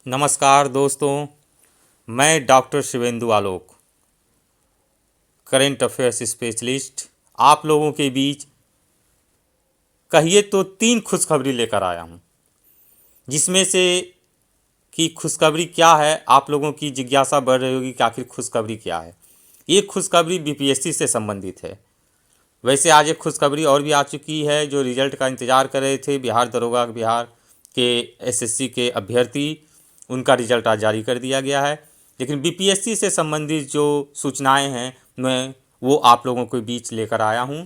नमस्कार दोस्तों, मैं डॉक्टर शिवेंदु आलोक, करेंट अफेयर्स स्पेशलिस्ट, आप लोगों के बीच कहिए तो 3 खुशखबरी लेकर आया हूं, जिसमें से कि खुशखबरी क्या है, आप लोगों की जिज्ञासा बढ़ रही होगी कि आखिर खुशखबरी क्या है। ये खुशखबरी बीपीएससी से संबंधित है। वैसे आज एक खुशखबरी और भी आ चुकी है। जो रिजल्ट का इंतज़ार कर रहे थे बिहार दरोगा बिहार के एसएससी के अभ्यर्थी, उनका रिजल्ट आज जारी कर दिया गया है। लेकिन बीपीएससी से संबंधित जो सूचनाएं हैं मैं वो आप लोगों के बीच लेकर आया हूं।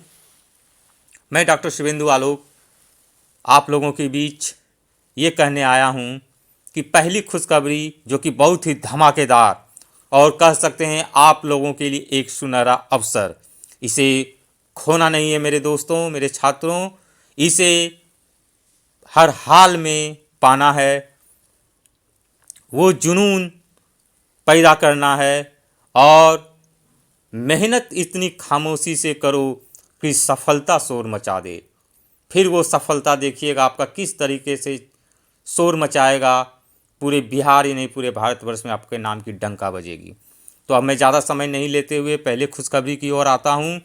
मैं डॉक्टर शिवेंदु आलोक आप लोगों के बीच ये कहने आया हूं कि पहली खुशखबरी जो कि बहुत ही धमाकेदार और कह सकते हैं आप लोगों के लिए एक सुनहरा अवसर, इसे खोना नहीं है मेरे दोस्तों, मेरे छात्रों। इसे हर हाल में पाना है, वो जुनून पैदा करना है और मेहनत इतनी खामोशी से करो कि सफलता शोर मचा दे। फिर वो सफलता देखिएगा आपका किस तरीके से शोर मचाएगा, पूरे बिहार ही नहीं पूरे भारतवर्ष में आपके नाम की डंका बजेगी। तो अब मैं ज़्यादा समय नहीं लेते हुए पहले खुशखबरी की ओर आता हूँ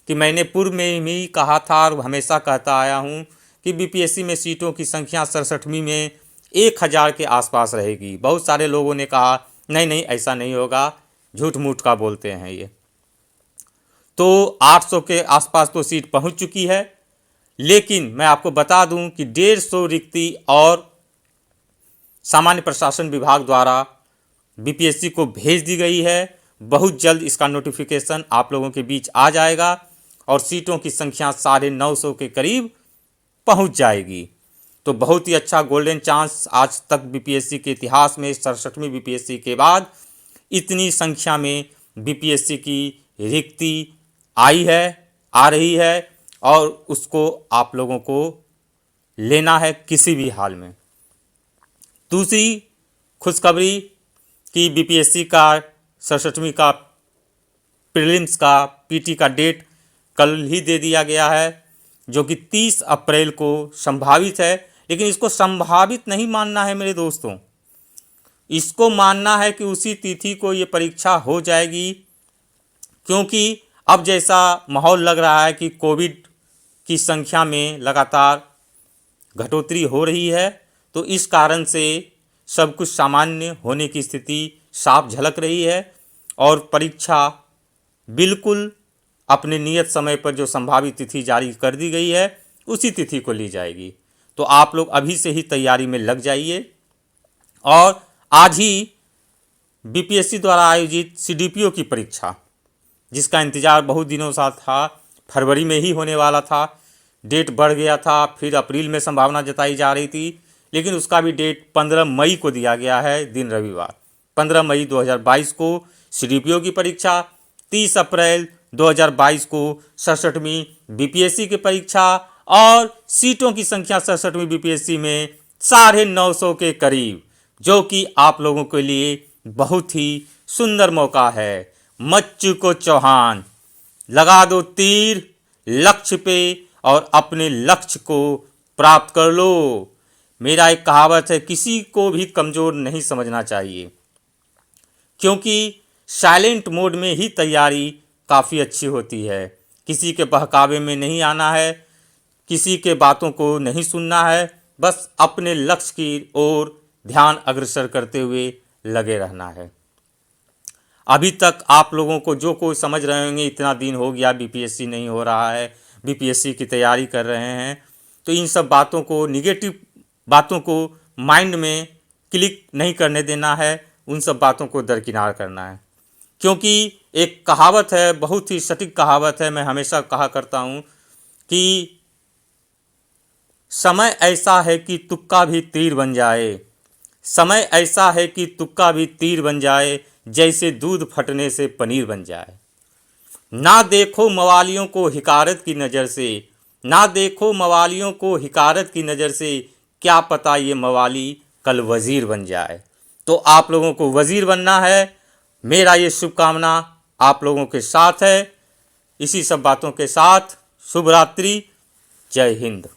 कि मैंने पूर्व में ही कहा था और हमेशा कहता आया हूँ कि बीपीएससी में सीटों की संख्या 67वीं में 1000 के आसपास रहेगी। बहुत सारे लोगों ने कहा नहीं नहीं ऐसा नहीं होगा, झूठ मूठ का बोलते हैं ये। तो 800 के आसपास तो सीट पहुंच चुकी है, लेकिन मैं आपको बता दूं कि 150 रिक्ति और सामान्य प्रशासन विभाग द्वारा बीपीएससी को भेज दी गई है। बहुत जल्द इसका नोटिफिकेशन आप लोगों के बीच आ जाएगा और सीटों की संख्या 950 के करीब पहुंच जाएगी। तो बहुत ही अच्छा गोल्डन चांस, आज तक बीपीएससी के इतिहास में 67वीं बीपीएससी के बाद इतनी संख्या में बीपीएससी की रिक्ति आई है, आ रही है और उसको आप लोगों को लेना है किसी भी हाल में। दूसरी खुशखबरी कि बीपीएससी का 67वीं का प्रीलिम्स का पीटी का डेट कल ही दे दिया गया है, जो कि 30 अप्रैल को संभावित है। लेकिन इसको संभावित नहीं मानना है मेरे दोस्तों, इसको मानना है कि उसी तिथि को ये परीक्षा हो जाएगी, क्योंकि अब जैसा माहौल लग रहा है कि कोविड की संख्या में लगातार घटोतरी हो रही है, तो इस कारण से सब कुछ सामान्य होने की स्थिति साफ झलक रही है और परीक्षा बिल्कुल अपने नियत समय पर जो संभावित तिथि जारी कर दी गई है उसी तिथि को ली जाएगी। तो आप लोग अभी से ही तैयारी में लग जाइए। और आज ही बीपीएससी द्वारा आयोजित सीडीपीओ की परीक्षा, जिसका इंतज़ार बहुत दिनों से था, फरवरी में ही होने वाला था, डेट बढ़ गया था, फिर अप्रैल में संभावना जताई जा रही थी, लेकिन उसका भी डेट 15 मई को दिया गया है, दिन रविवार 15 मई 2022 को सीडीपीओ की परीक्षा, 30 अप्रैल 2022 को 67वीं बीपीएससी की परीक्षा और सीटों की संख्या 67वीं बीपीएससी में 950 के करीब, जो कि आप लोगों के लिए बहुत ही सुंदर मौका है। मच्चू को चौहान, लगा दो तीर लक्ष्य पे और अपने लक्ष्य को प्राप्त कर लो। मेरा एक कहावत है, किसी को भी कमज़ोर नहीं समझना चाहिए, क्योंकि साइलेंट मोड में ही तैयारी काफ़ी अच्छी होती है। किसी के बहकावे में नहीं आना है, किसी के बातों को नहीं सुनना है, बस अपने लक्ष्य की ओर ध्यान अग्रसर करते हुए लगे रहना है। अभी तक आप लोगों को जो कोई समझ रहे होंगे इतना दिन हो गया बीपीएससी नहीं हो रहा है, बीपीएससी की तैयारी कर रहे हैं, तो इन सब बातों को, निगेटिव बातों को माइंड में क्लिक नहीं करने देना है, उन सब बातों को दरकिनार करना है। क्योंकि एक कहावत है, बहुत ही सटीक कहावत है, मैं हमेशा कहा करता हूँ कि समय ऐसा है कि तुक्का भी तीर बन जाए, समय ऐसा है कि तुक्का भी तीर बन जाए, जैसे दूध फटने से पनीर बन जाए। ना देखो मवालियों को हिकारत की नज़र से, ना देखो मवालियों को हिकारत की नज़र से, क्या पता ये मवाली कल वज़ीर बन जाए। तो आप लोगों को वज़ीर बनना है, मेरा ये शुभकामना आप लोगों के साथ है। इसी सब बातों के साथ शुभ रात्रि, जय हिंद।